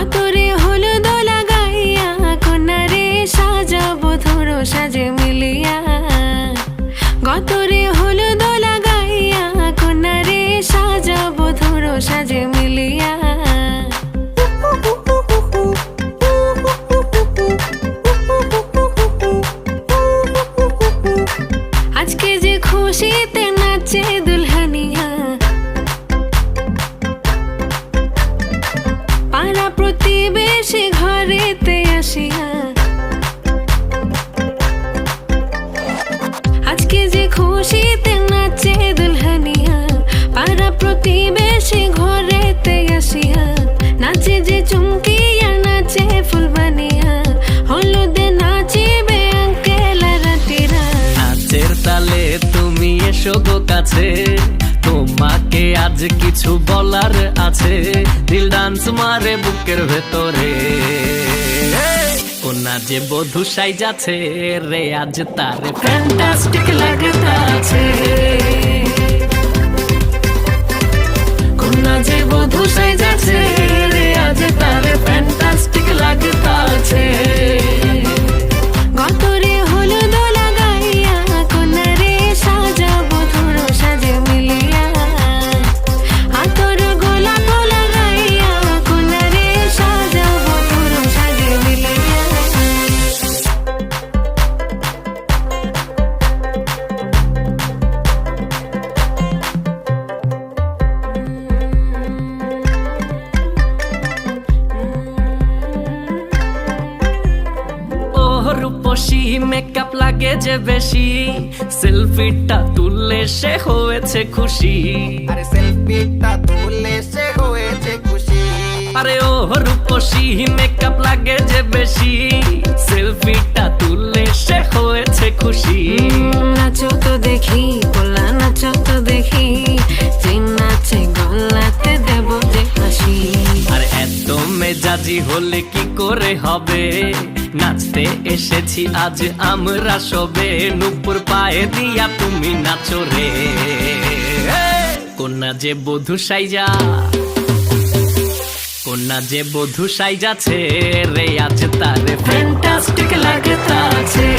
গতরে হলুদ লাগাইয়া কন্যারে সাজাবো ধরো সাজে মিলিয়া। গতরে হলুদ লাগাইয়া কন্যারে সাজাবো ধরো সাজে মিলিয়া। আজকে যে খুশিতে নাচে দুলহানিয়া, পাড়া প্রতিবেশী ঘরেতে আসিয়া। আজকে যে খুশিতে নাচে দুলহানিয়া, পাড়া প্রতিবেশী ঘরেতে আসিয়া। নাচে যে চুমকিয়া নাচে ফুলবানিয়া, হলুদে নাচিবে আঙ্কেল রাতিরা। নাচের তালে তুমি এসো গো কাছে, তোমাকে আজ কিছু বলার আছে। দিল ডান্স মারে বুকের ভেতরে, কোনা যে বধূ সাইজাছে রে আজ তারে ফ্যান্টাস্টিক লাগতাছে। কোনা যে বধূ সাইজাছে রে আজ তারে ফ্যান্টাস্টিক লাগতাছে। গতরে হলুদ লাগাইয়া কন্যারে সাজাবো ধরো সাজে মিলিয়া। আতর গোলাপ লাগাইয়া কন্যারে সাজাবো ধরো সাজে মিলিয়া। রূপসী মেকআপ লাগে যে বেশি, সেলফিটা তুললে সে হয়েছে খুশি। আরে সেলফিটা তুললে সে হয়েছে খুশি। আরে ও রূপসী মেকআপ লাগে যে বেশি, সেলফিটা তুললে সে হয়েছে খুশি। নাচো তো দেখি পোলা নাচো তো দেখি, যে নাচে গলাতে দেব যে হাসি। আর এত মেজাজি হলে কি করে হবে, নাচতে এসেছি আজ আমরা সবে। নুপুর পায়ে দিয়া তুমি নাচো রে, কোনা যে বধূ সাইজা, কোনা যে বধূ সাইজাছে রে আজ তারে ফ্যান্টাস্টিক লাগতাছে।